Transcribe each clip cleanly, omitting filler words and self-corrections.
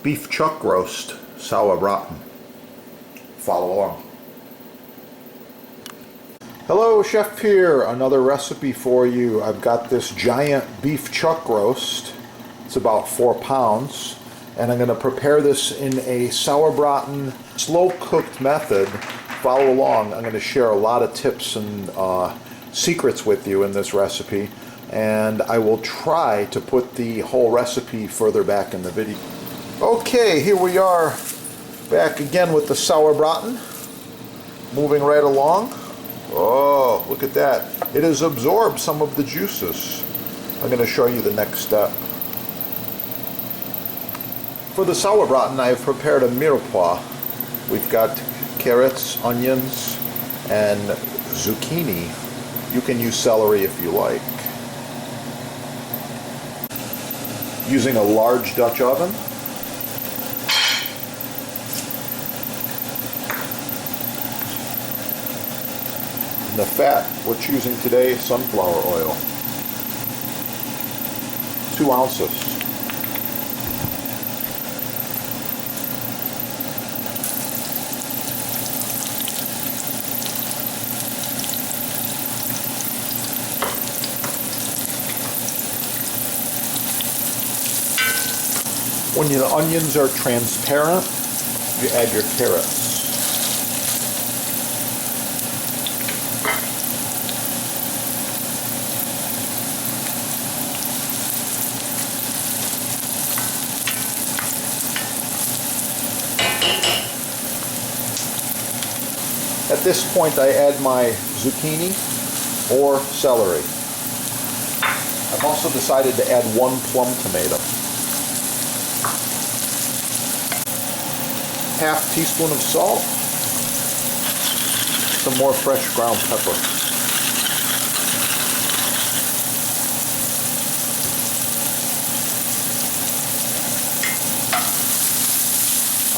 beef chuck roast, sauerbraten. Follow along. Hello, Chef here. Another recipe for you. I've got this giant beef chuck roast. It's about 4 pounds. And I'm going to prepare this in a sauerbraten, slow-cooked method. Follow along. I'm going to share a lot of tips and secrets with you in this recipe. And I will try to put the whole recipe further back in the video. Okay, here we are back again with the sauerbraten. Moving right along. Oh, look at that. It has absorbed some of the juices. I'm going to show you the next step. For the sauerbraten, I have prepared a mirepoix. We've got carrots, onions, and zucchini. You can use celery if you like. Using a large Dutch oven. And the fat we're choosing today, sunflower oil. 2 ounces. When the onions are transparent, you add your carrots. At this point, I add my zucchini or celery. I've also decided to add 1 plum tomato. Half teaspoon of salt, some more fresh ground pepper.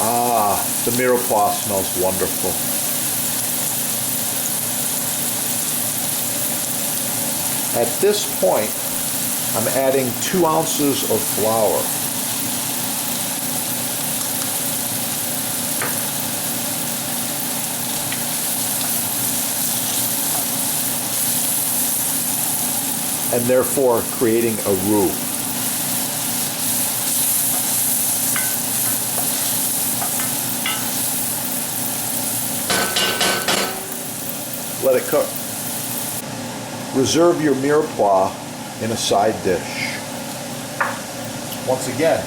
Ah, the mirepoix smells wonderful. At this point, I'm adding 2 ounces of flour. And therefore creating a roux. Let it cook. Reserve your mirepoix in a side dish. Once again,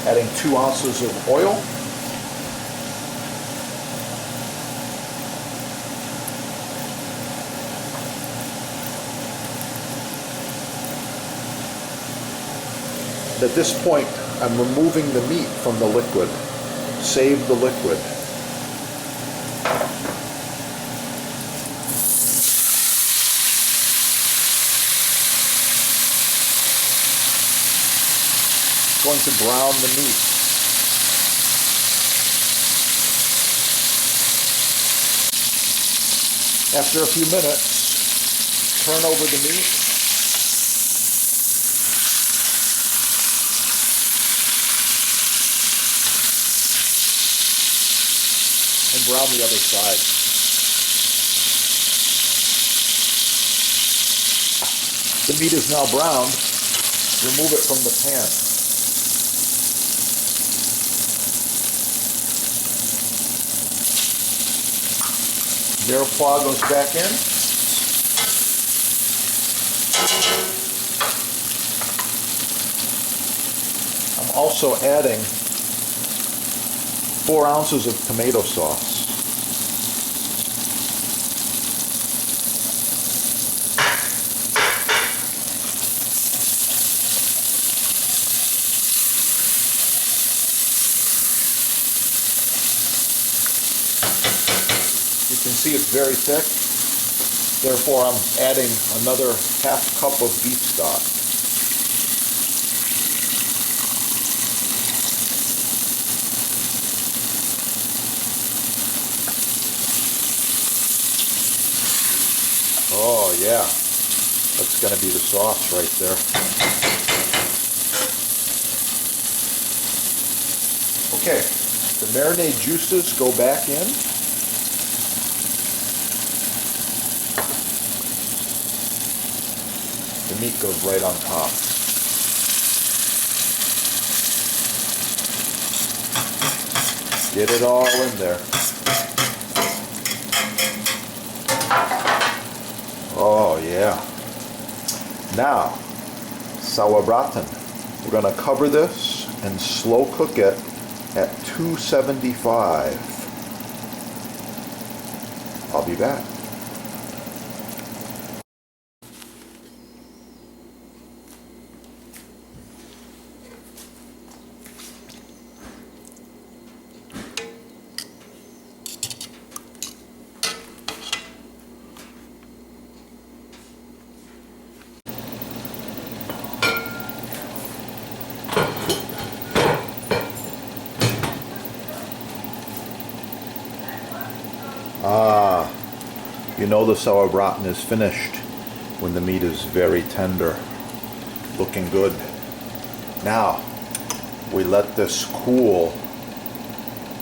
adding 2 ounces of oil. At this point, I'm removing the meat from the liquid. Save the liquid. Going to brown the meat. After a few minutes, turn over the meat. And brown the other side. The meat is now browned. Remove it from the pan. Mirepoix goes back in. I'm also adding 4 ounces of tomato sauce. You can see it's very thick. Therefore, I'm adding another ½ cup of beef stock. Oh yeah, that's going to be the sauce right there. Okay, the marinade juices go back in. The meat goes right on top. Get it all in there. Oh yeah. Now, sauerbraten. We're going to cover this and slow cook it at 275. I'll be back. Ah, you know the sauerbraten is finished when the meat is very tender, looking good. Now, we let this cool,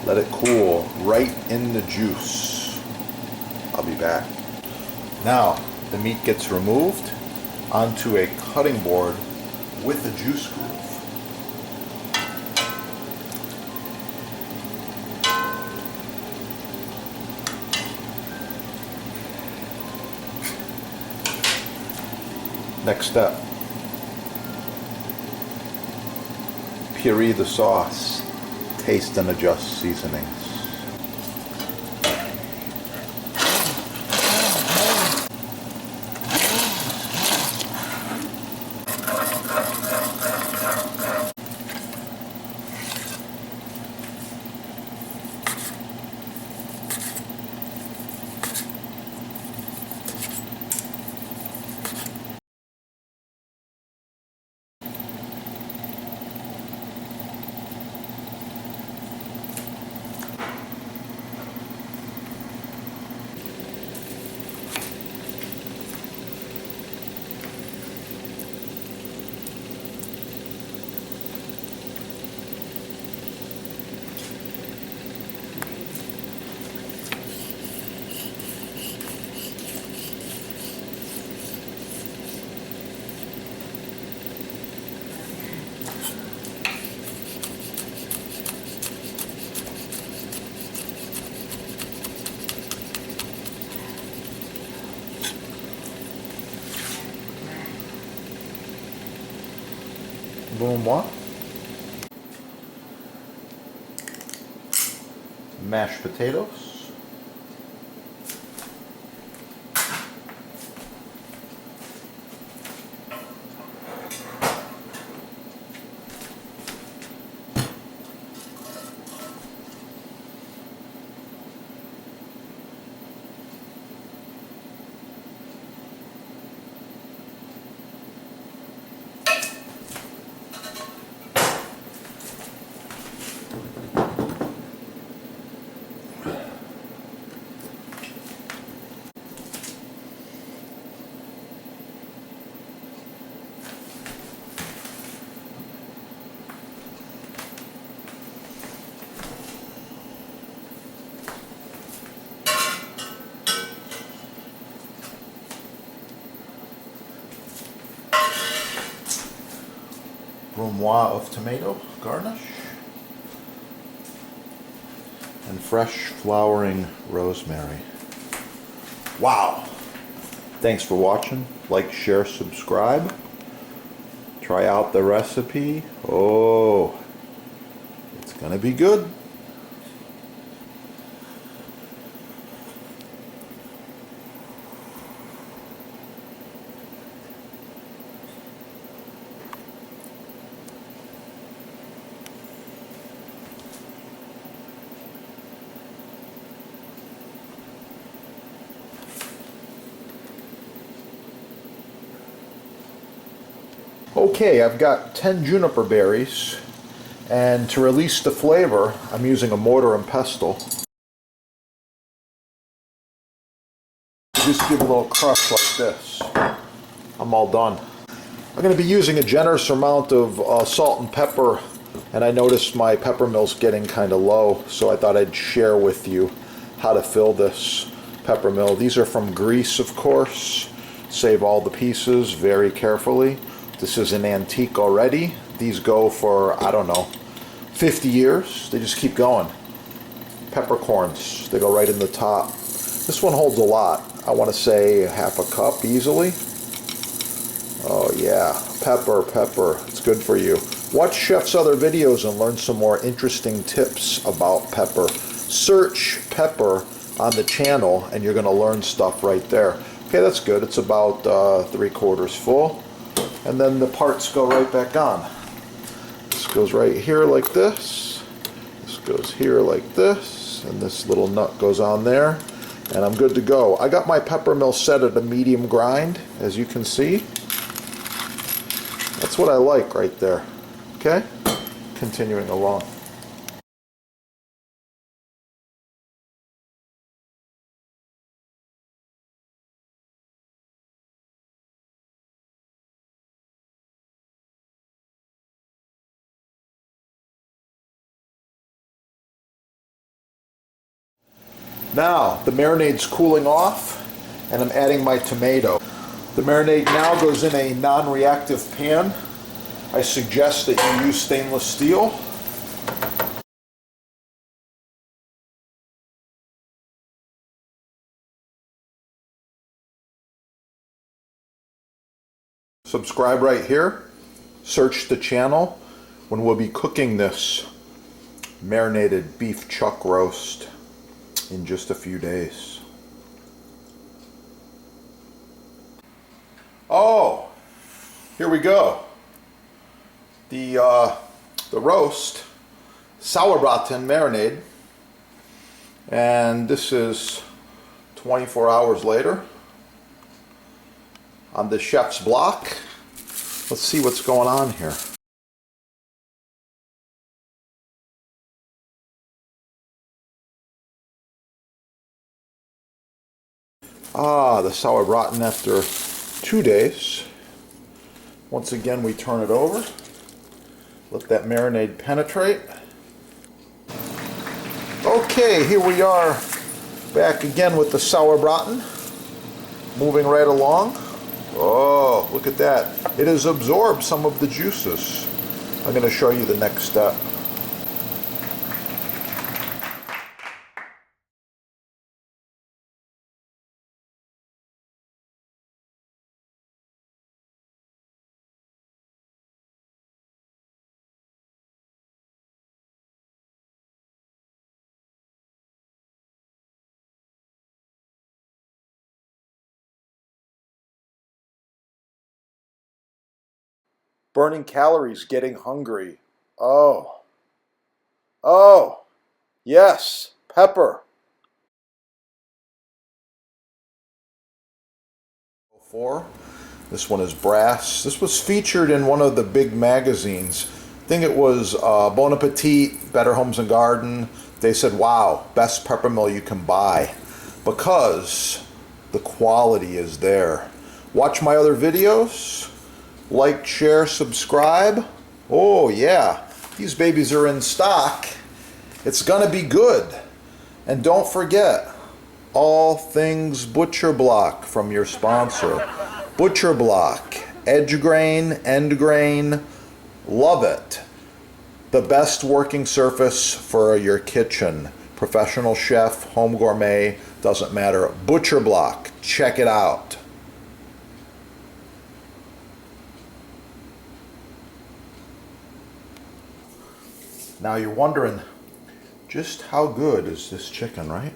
let it cool right in the juice. I'll be back. Now, the meat gets removed onto a cutting board with a juice groove. Next step, puree the sauce, taste and adjust seasonings. Boom, what? Mashed potatoes. Brunoise of tomato garnish, and fresh flowering rosemary. Wow! Thanks for watching. Like, share, subscribe. Try out the recipe. Oh, it's gonna be good. Okay, I've got 10 juniper berries, and to release the flavor, I'm using a mortar and pestle. Just give a little crush like this. I'm all done. I'm going to be using a generous amount of salt and pepper And I noticed my pepper mill's getting kind of low, so I thought I'd share with you how to fill this pepper mill. These are from Greece, of course. Save all the pieces very carefully. This is an antique already. These go for, I don't know, 50 years. They just keep going. Peppercorns, they go right in the top. This one holds a lot. I want to say half a cup easily. Oh yeah, pepper. It's good for you. Watch Chef's other videos and learn some more interesting tips about pepper. Search pepper on the channel and you're going to learn stuff right there. Okay, that's good. It's about 3/4 full. And then the parts go right back on. This goes right here like this. This goes here like this. And this little nut goes on there. And I'm good to go. I got my pepper mill set at a medium grind, as you can see. That's what I like right there. Okay? Continuing along. Now, the marinade's cooling off, and I'm adding my tomato. The marinade now goes in a non-reactive pan. I suggest that you use stainless steel. Subscribe right here. Search the channel when we'll be cooking this marinated beef chuck roast in just a few days. Oh, here we go. The roast, sauerbraten marinade, and this is 24 hours later on the chef's block. Let's see what's going on here. Ah, the sauerbraten after 2 days. Once again, we turn it over. Let that marinade penetrate. Okay, here we are back again with the sauerbraten. Moving right along. Oh, look at that. It has absorbed some of the juices. I'm going to show you the next step. Burning calories, getting hungry. Oh. Oh. Yes. Pepper. 4. This one is brass. This was featured in one of the big magazines. I think it was Bon Appetit, Better Homes and Garden. They said, wow, best pepper mill you can buy because the quality is there. Watch my other videos. Like, share, subscribe. Oh yeah, these babies are in stock. It's gonna be good. And don't forget, all things Butcher Block from your sponsor. Butcher Block, edge grain, end grain, love it. The best working surface for your kitchen. Professional chef, home gourmet, doesn't matter. Butcher Block, check it out. Now you're wondering, just how good is this chicken, right?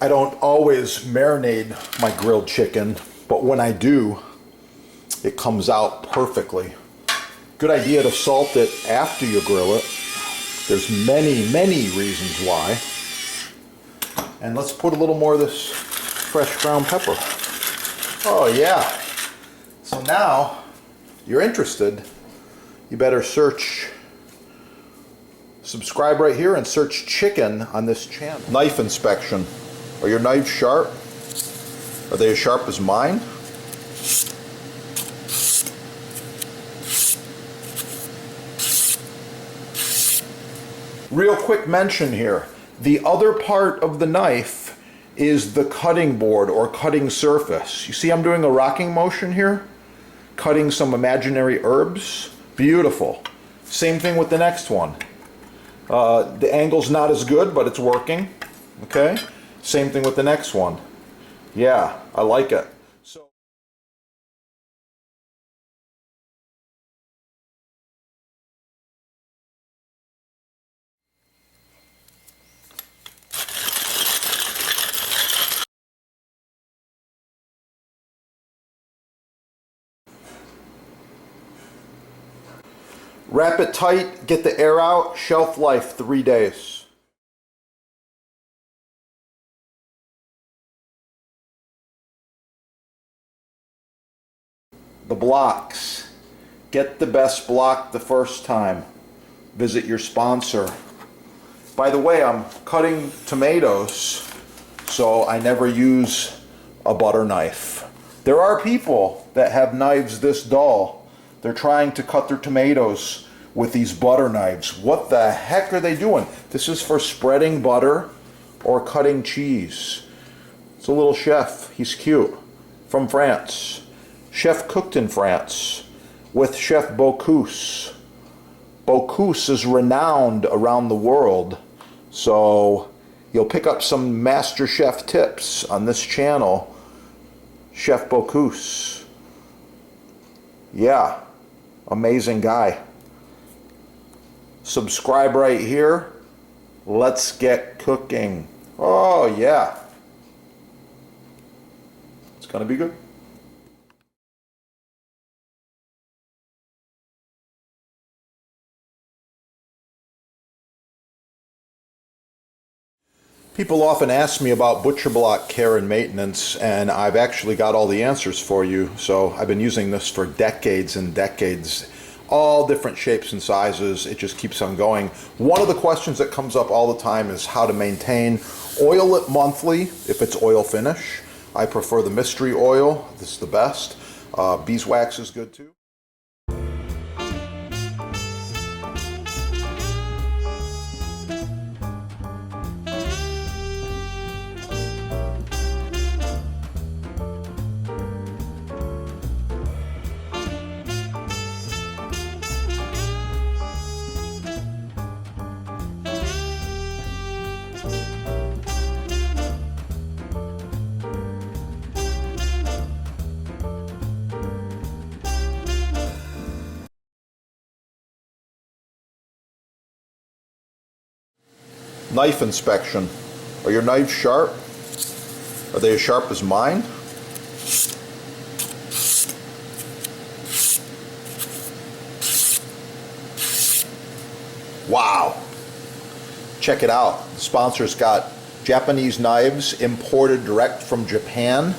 I don't always marinate my grilled chicken, but when I do, it comes out perfectly. Good idea to salt it after you grill it. There's many reasons why. And let's put a little more of this fresh ground pepper. Oh yeah. So now, you're interested, you better search Subscribe right here and search chicken on this channel. Knife inspection. Are your knives sharp? Are they as sharp as mine? Real quick mention here. The other part of the knife is the cutting board or cutting surface. You see I'm doing a rocking motion here? Cutting some imaginary herbs. Beautiful. Same thing with the next one. The angle's not as good, but it's working. Okay? Same thing with the next one. Yeah, I like it. So wrap it tight, get the air out, shelf life 3 days. The blocks. Get the best block the first time. Visit your sponsor. By the way, I'm cutting tomatoes, so I never use a butter knife. There are people that have knives this dull. They're trying to cut their tomatoes with these butter knives. What the heck are they doing? This is for spreading butter or cutting cheese. It's a little chef. He's cute. From France. Chef cooked in France with Chef Bocuse. Bocuse is renowned around the world, so you'll pick up some master chef tips on this channel. Chef Bocuse. Yeah, amazing guy. Subscribe right here. Let's get cooking. Oh yeah. It's gonna be good. People often ask me about butcher block care and maintenance, and I've actually got all the answers for you. So I've been using this for decades and decades, all different shapes and sizes. It just keeps on going. One of the questions that comes up all the time is how to maintain. Oil it monthly if it's oil finish. I prefer the mystery oil. This is the best. Beeswax is good too. Knife inspection. Are your knives sharp? Are they as sharp as mine? Wow. Check it out. The sponsor's got Japanese knives imported direct from Japan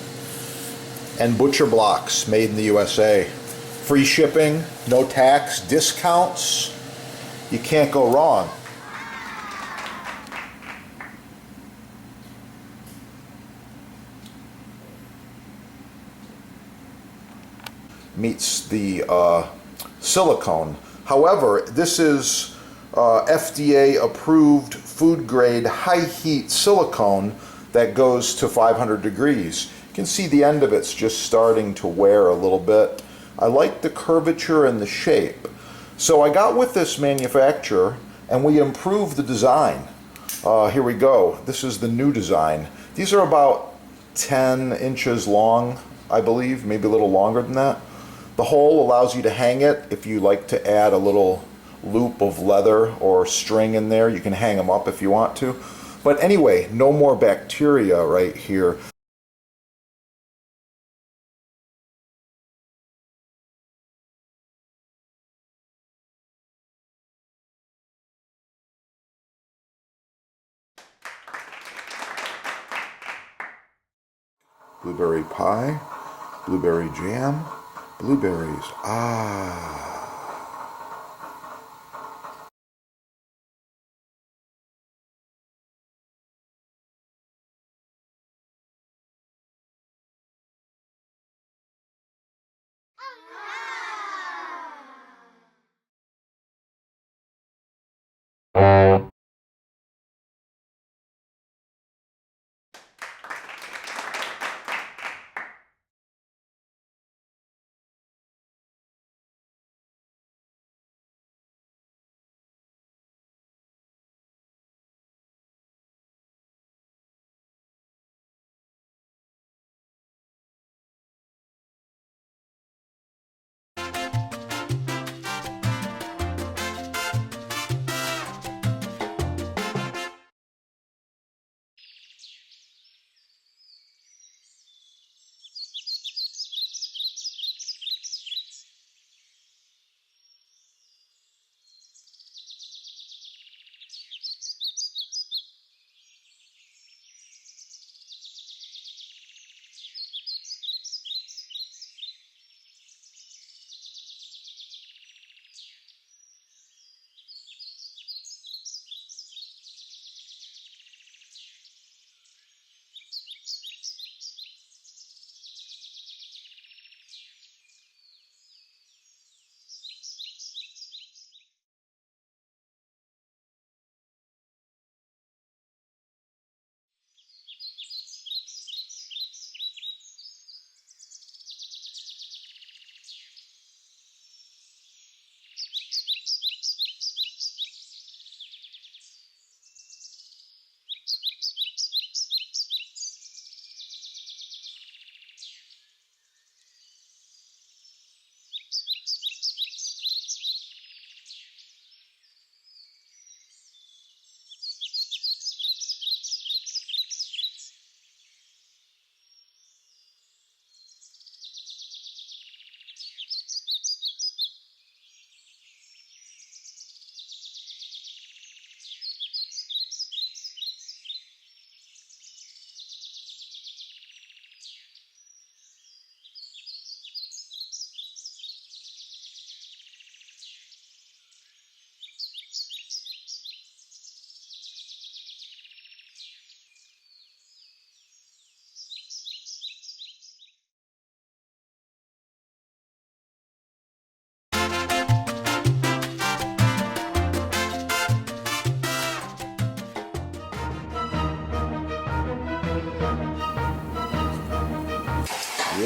and butcher blocks made in the USA. Free shipping, no tax, discounts. You can't go wrong. Meets the silicone. However, this is FDA approved food grade high heat silicone that goes to 500 degrees. You can see the end of it's just starting to wear a little bit. I like the curvature and the shape. So I got with this manufacturer and we improved the design. Here we go. This is the new design. These are about 10 inches long, I believe, maybe a little longer than that. The hole allows you to hang it. If you like to add a little loop of leather or string in there, you can hang them up if you want to. But anyway, no more bacteria right here. Blueberry pie, blueberry jam, blueberries. Ah.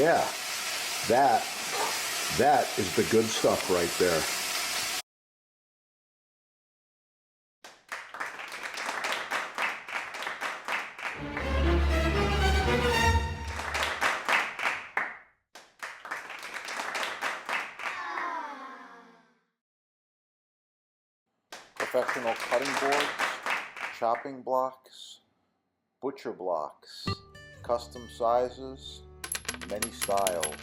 Yeah, that is the good stuff right there. Professional cutting boards, chopping blocks, butcher blocks, custom sizes, many styles,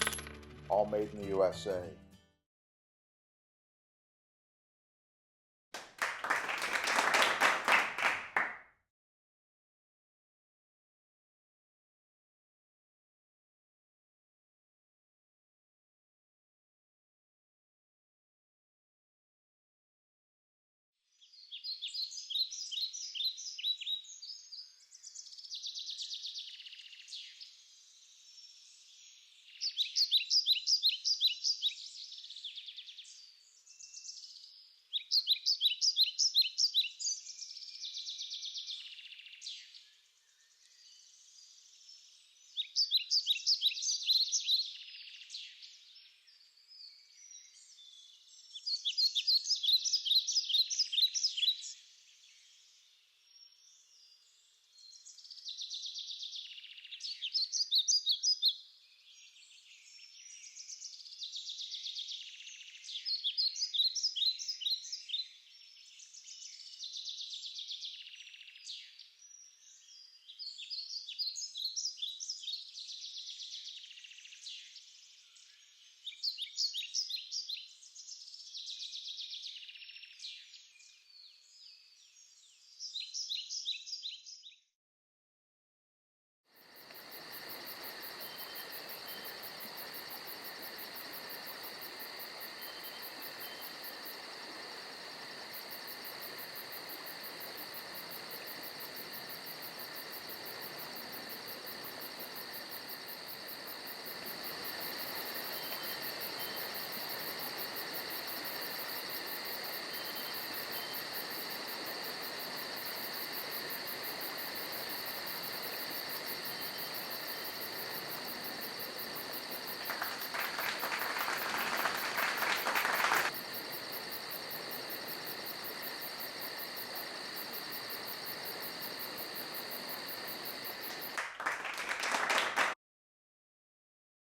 all made in the USA.